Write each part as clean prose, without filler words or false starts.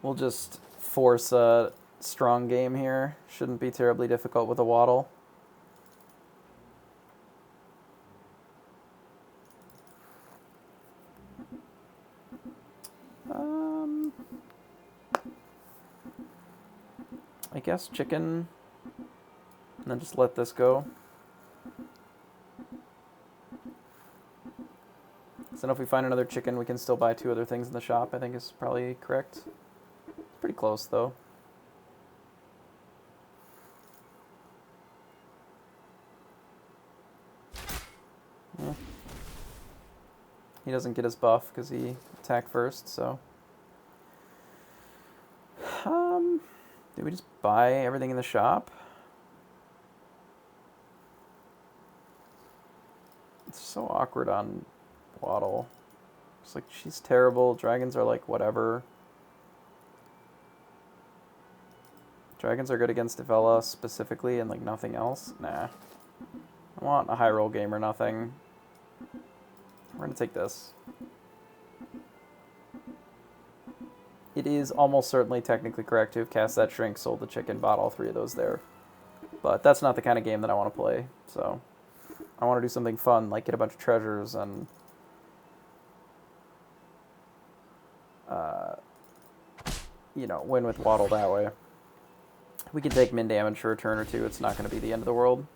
We'll just force a strong game here. Shouldn't be terribly difficult with a Waddle. I guess chicken, and then just let this go. So if we find another chicken, we can still buy 2 other things in the shop, I think is probably correct. It's pretty close, though. Yeah. He doesn't get his buff because he attacked first, so... Did we just buy everything in the shop? It's so awkward on Waddle. It's like, she's terrible. Dragons are like, whatever. Dragons are good against Devella specifically and like nothing else. Nah. I want a high roll game or nothing. We're gonna take this. It is almost certainly technically correct to have cast that shrink, sold the chicken, bought all 3 of those there. But that's not the kind of game that I want to play, so... I want to do something fun, like get a bunch of treasures and... you know, win with Waddle that way. We can take min damage for a turn or 2, it's not going to be the end of the world.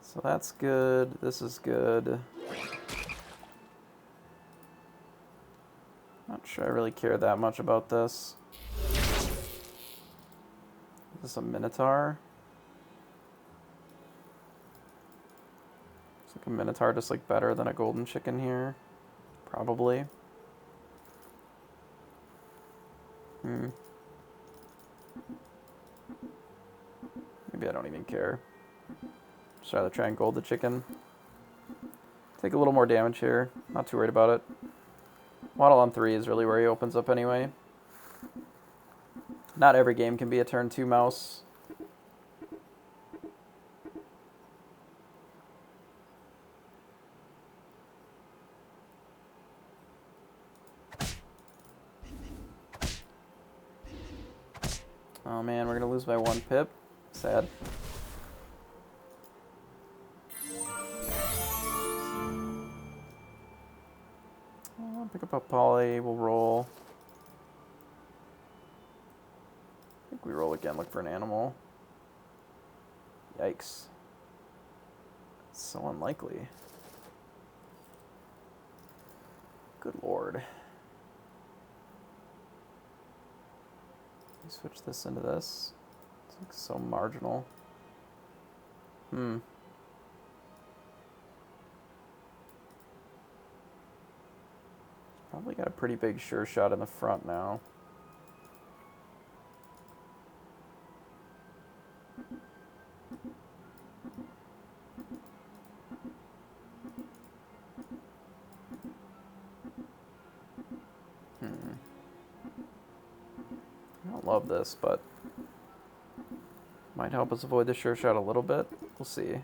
So that's good, this is good. Not sure I really care that much about this. Is this a Minotaur? Is like a Minotaur just like better than a golden chicken here? Probably. Maybe I don't even care. Just rather try and gold the chicken. Take a little more damage here. Not too worried about it. Waddle on 3 is really where he opens up anyway. Not every game can be a turn 2 mouse. Oh man, we're gonna lose by 1 pip. Sad. Pick up a poly, we'll roll. I think we roll again, look for an animal. Yikes. It's so unlikely. Good lord. Switch this into this. It's like so marginal. Probably got a pretty big sure shot in the front now. I don't love this, but might help us avoid the sure shot a little bit. We'll see.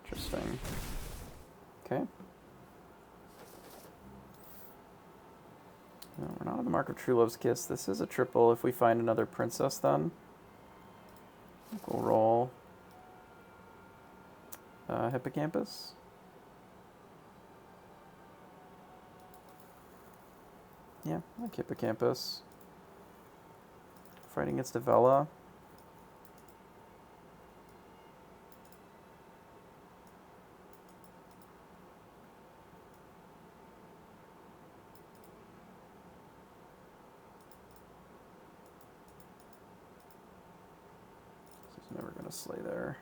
Interesting. Okay. No, we're not on the Mark of True Love's Kiss. This is a triple if we find another princess then. We'll roll Hippocampus. Yeah, I like Hippocampus. Fighting against Devella. Never gonna slay there.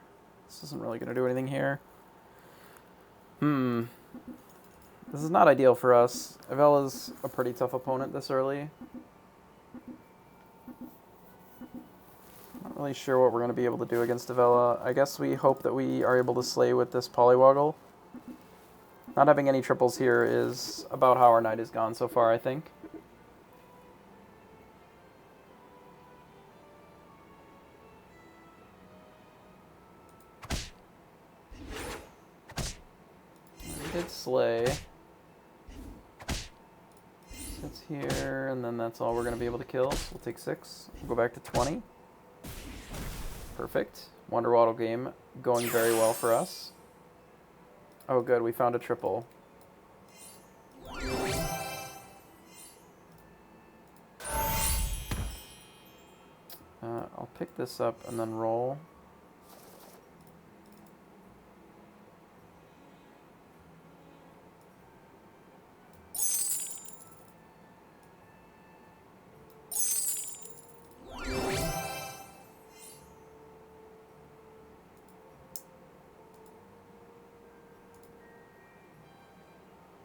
This isn't really gonna do anything here. This is not ideal for us. Avella's a pretty tough opponent this early. Not really sure what we're going to be able to do against Avella. I guess we hope that we are able to slay with this Polywoggle. Not having any triples here is about how our night has gone so far, I think. We did slay. Sits here, and then that's all we're going to be able to kill. So we'll take 6. We'll go back to 20. Perfect. Wonder Waddle game going very well for us. Oh good, we found a triple. I'll pick this up and then roll.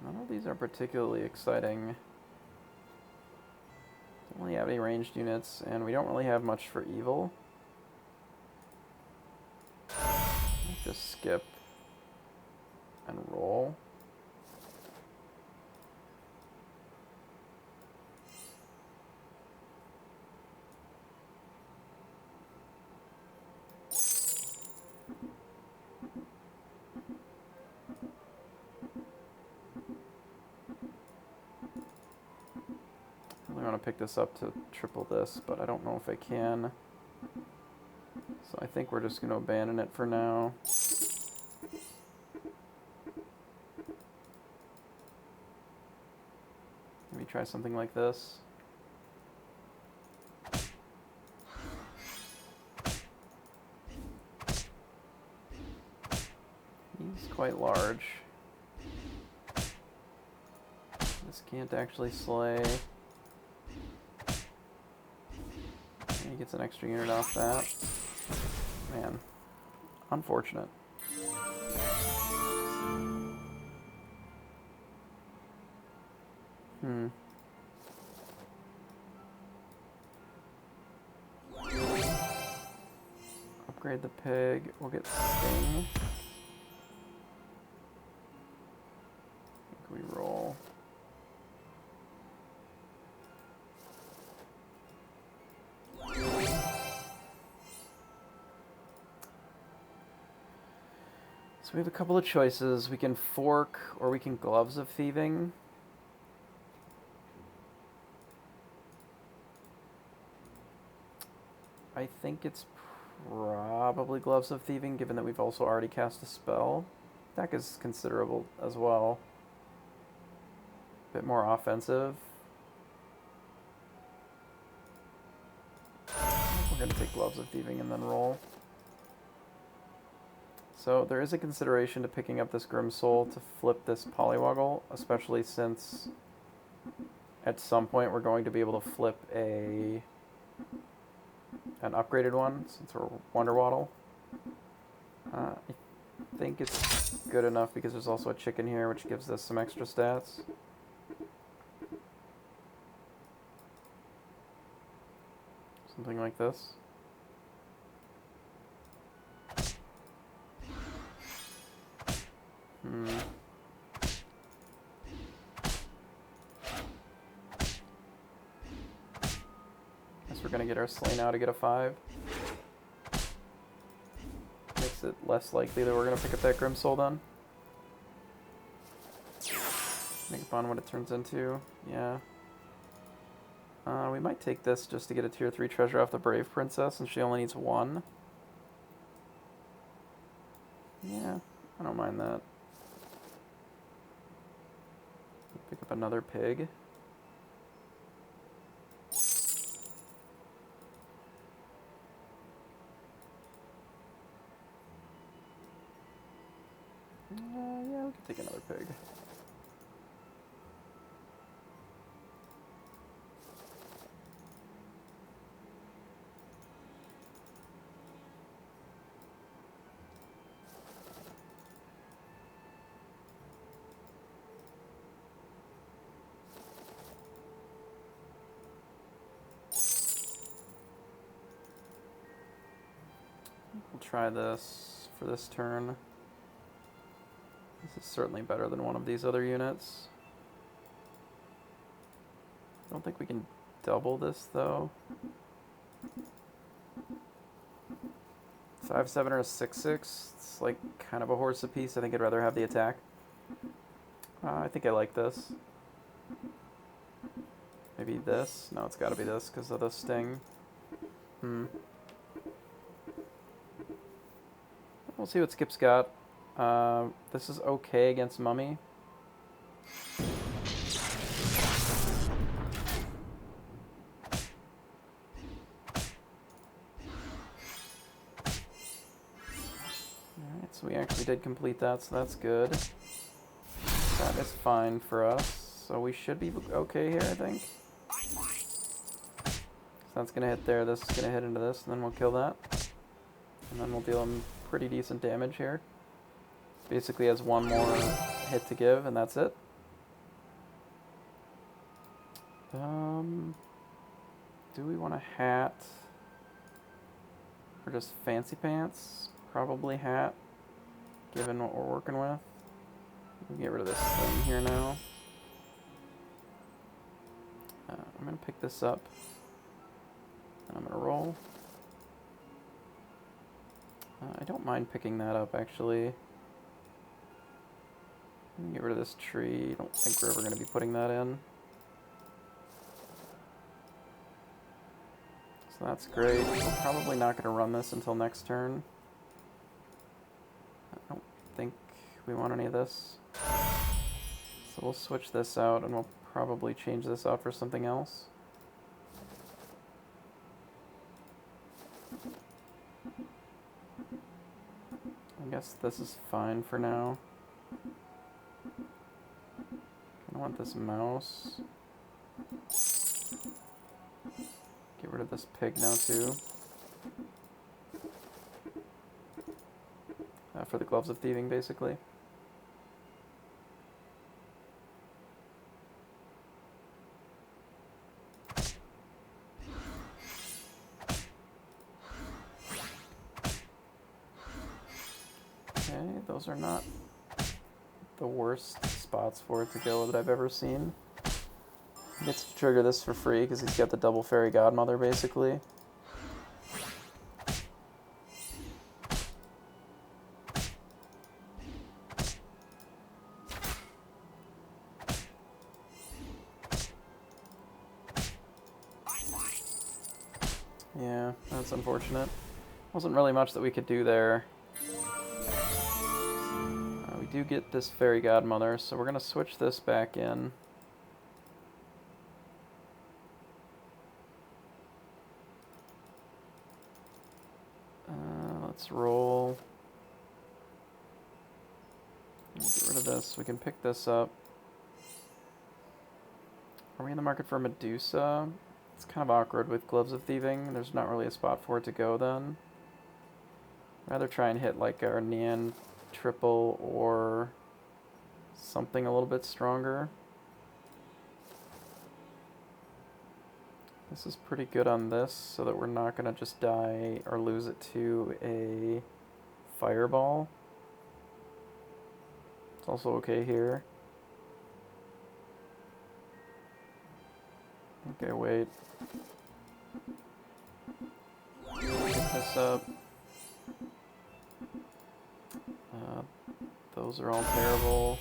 None of these are particularly exciting. Don't really have any ranged units, and we don't really have much for evil. I'll just skip and roll. I want to pick this up to triple this, but I don't know if I can. So I think we're just going to abandon it for now. Maybe try something like this. He's quite large. This can't actually slay. He gets an extra unit off that. Man, unfortunate. Upgrade the pig. We'll get Sting. I think we roll. So we have a couple of choices. We can fork or we can Gloves of Thieving. I think it's probably Gloves of Thieving, given that we've also already cast a spell. Deck is considerable as well. A bit more offensive. We're going to take Gloves of Thieving and then roll. So there is a consideration to picking up this Grim Soul to flip this Polywoggle, especially since at some point we're going to be able to flip an upgraded one, since we're Wonder Waddle. I think it's good enough because there's also a chicken here, which gives us some extra stats. Something like this. Guess we're gonna get our Slay now to get a 5. Makes it less likely that we're gonna pick up that Grim Soul then. Think upon what it turns into. Yeah. We might take this just to get a tier 3 treasure off the Brave Princess, and she only needs 1. Yeah, I don't mind that. Pick up another pig. Yeah, we can take another pig. try this for this turn. This is certainly better than one of these other units. I don't think we can double this, though. 5/7 or a 6/6. It's like kind of a horse apiece. I think I'd rather have the attack. I think I like this. Maybe this? No, it's got to be this because of the sting. We'll see what Skip's got. This is okay against Mummy. Alright, so we actually did complete that, so that's good. That is fine for us. So we should be okay here, I think. So that's going to hit there, this is going to hit into this, and then we'll kill that. And then we'll deal him pretty decent damage here. Basically has one more hit to give, and that's it. Do we want a hat? Or just fancy pants? Probably hat, given what we're working with. We'll get rid of this thing here now. I'm going to pick this up. And I'm going to roll. I don't mind picking that up, actually. Get rid of this tree. I don't think we're ever going to be putting that in. So that's great. We're probably not going to run this until next turn. I don't think we want any of this. So we'll switch this out, and we'll probably change this out for something else. I guess this is fine for now. I want this mouse. Get rid of this pig now too. For the gloves of thieving, basically. Okay, those are not the worst spots for it to go that I've ever seen. He gets to trigger this for free because he's got the double fairy godmother, basically. Yeah, that's unfortunate. Wasn't really much that we could do there. We do get this fairy godmother, so we're going to switch this back in. Let's roll. Get rid of this. We can pick this up. Are we in the market for Medusa? It's kind of awkward with Gloves of Thieving. There's not really a spot for it to go then. Rather try and hit like our Nian triple or something a little bit stronger. This is pretty good on this, so that we're not going to just die or lose it to a fireball. It's also okay here. Okay, wait. Pick this up. Those are all terrible.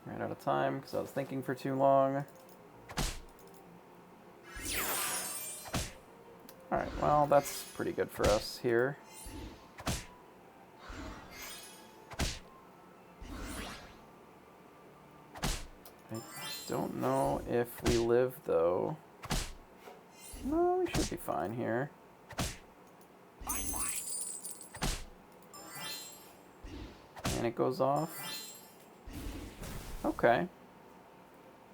Ran out of time because I was thinking for too long. Alright, well, that's pretty good for us here. I don't know if we live, though. No, we should be fine here. And it goes off. Okay.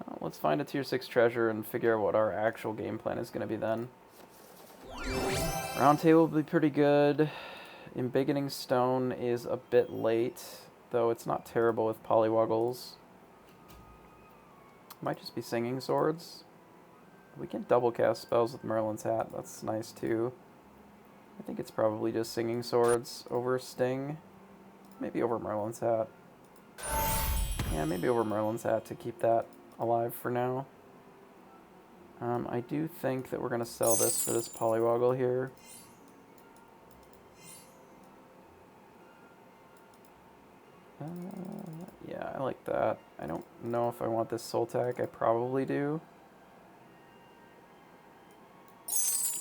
Well, let's find a tier 6 treasure and figure out what our actual game plan is going to be then. Round table will be pretty good. Embiggening stone is a bit late. though it's not terrible with Polywoggles. Might just be Singing Swords. We can double cast spells with Merlin's Hat. That's nice too. I think it's probably just Singing Swords over Sting. Maybe over Merlin's Hat. Yeah, maybe over Merlin's Hat to keep that alive for now. I do think that we're going to sell this for this Polywoggle here. Yeah, I like that. I don't know if I want this Soul Tag. I probably do.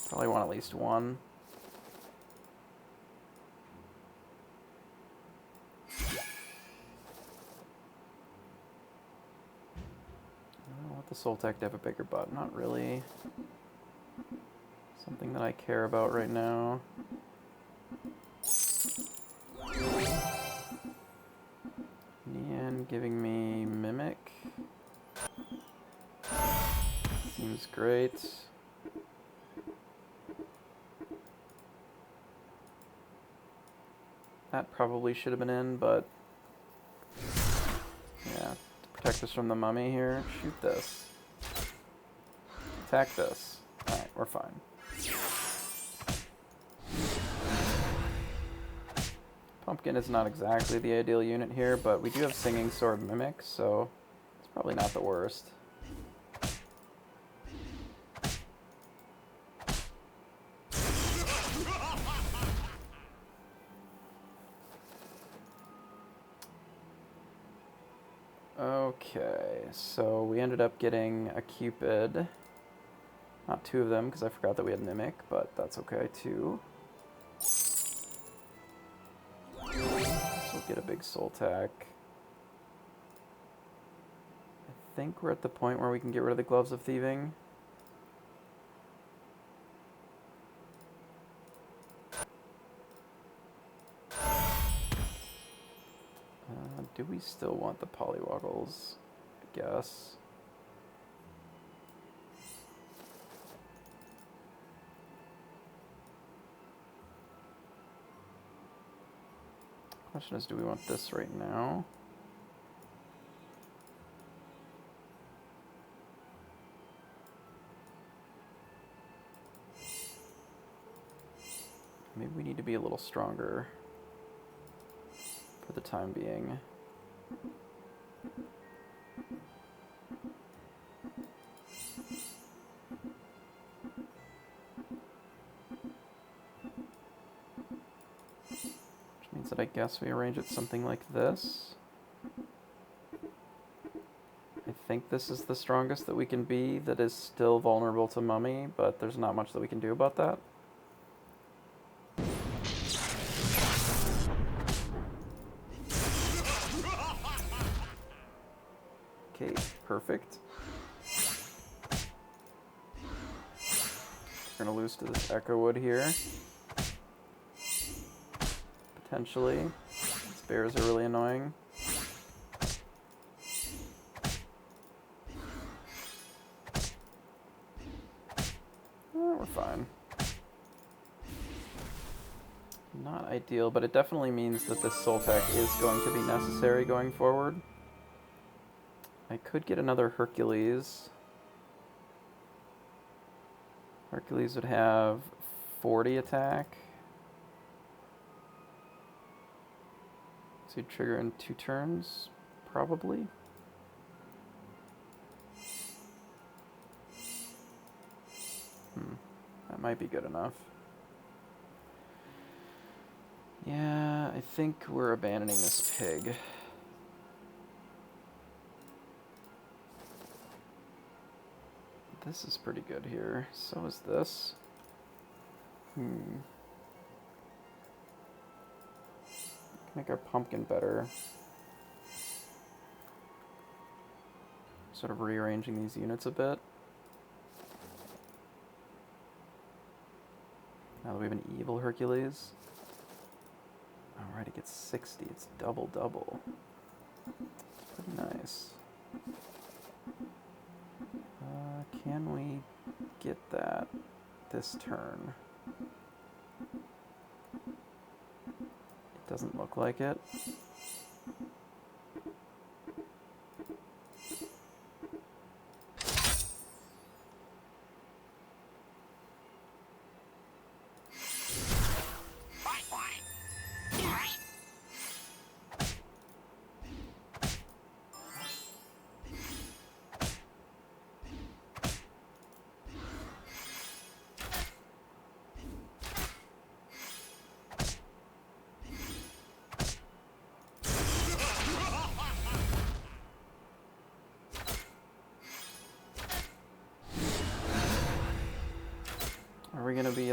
Probably want at least one. I want the Soul Tag to have a bigger butt. Not really something that I care about right now. Nian giving me Mimic. Seems great. That probably should have been in, but yeah, to protect us from the mummy here, shoot this. Attack this. Alright, we're fine. Pumpkin is not exactly the ideal unit here, but we do have Singing Sword Mimic, so it's probably not the worst. Okay, so we ended up getting a Cupid. Not two of them, because I forgot that we had Mimic, but that's okay too. We'll get a big Soul Tack. I think we're at the point where we can get rid of the Gloves of Thieving. Do we still want the Polywoggles? I guess. Question is, do we want this right now? Maybe we need to be a little stronger for the time being. Which means that I guess we arrange it something like this. I think this is the strongest that we can be that is still vulnerable to Mummy, but there's not much that we can do about that. Okay, perfect. We're gonna lose to this Echo Wood here. Potentially. These bears are really annoying. We're fine. Not ideal, but it definitely means that this Soul Tech is going to be necessary going forward. I could get another Hercules. Hercules would have 40 attack. So he'd trigger in 2 turns, probably. That might be good enough. Yeah, I think we're abandoning this pig. This is pretty good here. So is this. Make our pumpkin better. Sort of rearranging these units a bit. Now that we have an evil Hercules. Alright, it gets 60. It's double. Pretty nice. Can we get that this turn? It doesn't look like it.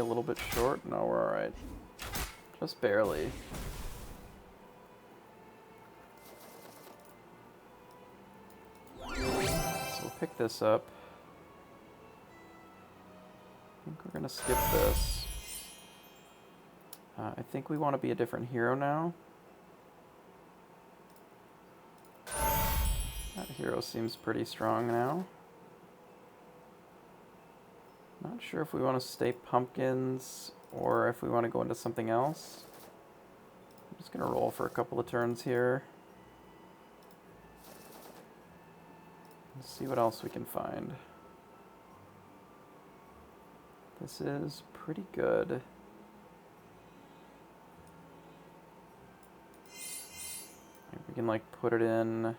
a little bit short? No, we're alright. Just barely. So we'll pick this up. I think we're going to skip this. I think we want to be a different hero now. That hero seems pretty strong now. Not sure if we want to stay pumpkins or if we want to go into something else. I'm just going to roll for a couple of turns here. Let's see what else we can find. This is pretty good. Maybe we can like put it in.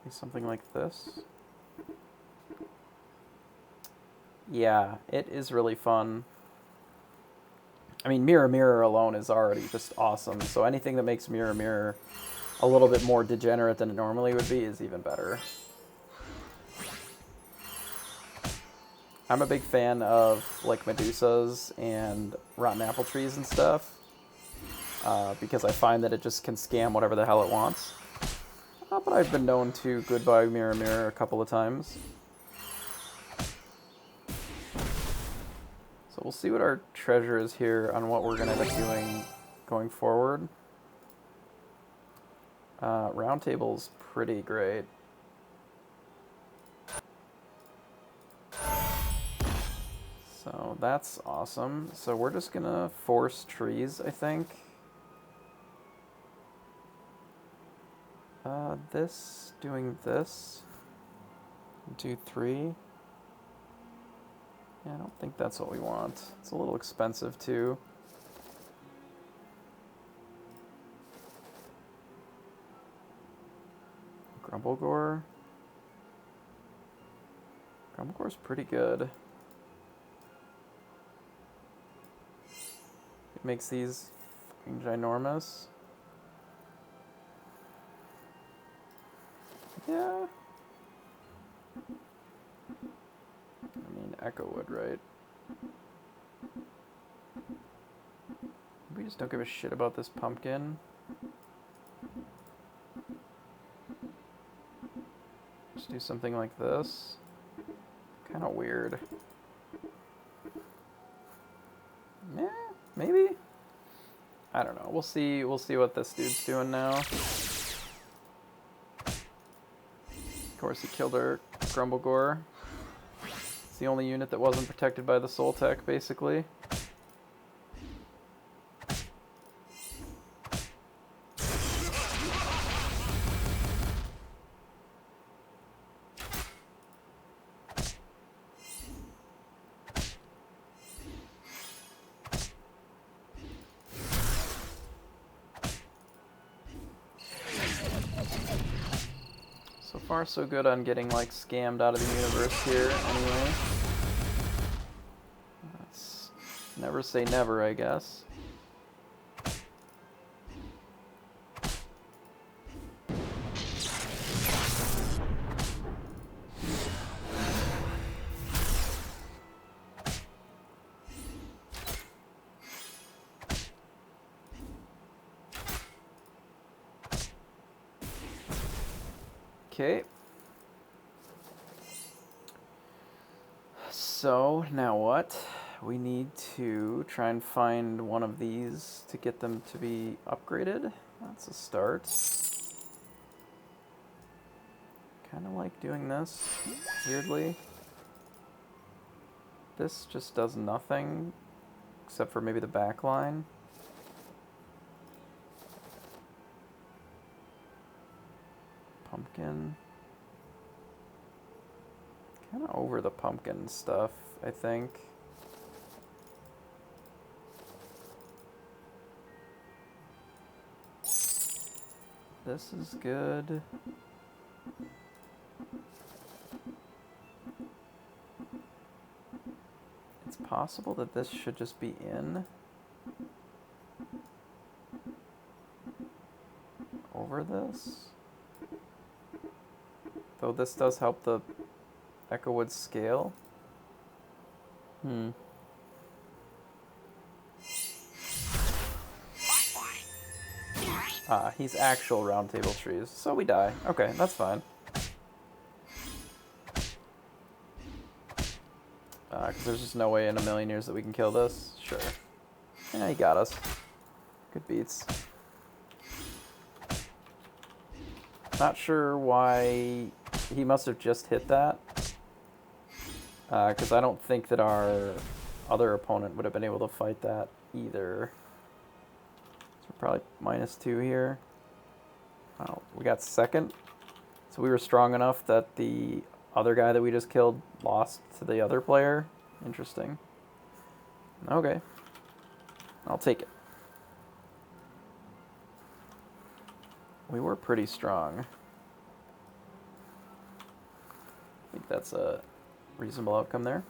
Something like this. Yeah, it is really fun. I mean, Mirror Mirror alone is already just awesome, so anything that makes Mirror Mirror a little bit more degenerate than it normally would be is even better. I'm a big fan of like Medusas and rotten apple trees and stuff, because I find that it just can scam whatever the hell it wants. But I've been known to goodbye Mirror Mirror a couple of times. So we'll see what our treasure is here on what we're going to end up doing going forward. Round table's pretty great. So that's awesome. So we're just going to force trees, I think. This, doing this, 2, 3. Yeah, I don't think that's what we want. It's a little expensive too. Grumblegore. Grumblegore's pretty good. It makes these fucking ginormous. Yeah. I mean, Echo would, right? We just don't give a shit about this pumpkin. Just do something like this. Kind of weird. Yeah, maybe? I don't know. We'll see what this dude's doing now. Of course, he killed our Grumblegore. It's the only unit that wasn't protected by the Soul Tech, basically. So far, so good on getting, like, scammed out of the universe here, anyway. Let's never say never, I guess. Okay. So, now what? We need to try and find one of these to get them to be upgraded. That's a start. Kind of like doing this, weirdly. This just does nothing, except for maybe the back line. Pumpkin. Kind of over the pumpkin stuff, I think. This is good. It's possible that this should just be in over this. Though this does help the Echo Wood scale. Ah, he's actual round table trees, so we die. Okay, that's fine. Because there's just no way in a million years that we can kill this. Sure. Yeah, he got us. Good beats. Not sure why he must have just hit that. Because I don't think that our other opponent would have been able to fight that either. So we're probably -2 here. Oh, we got second. So we were strong enough that the other guy that we just killed lost to the other player. Interesting. Okay. I'll take it. We were pretty strong. I think that's a reasonable outcome there.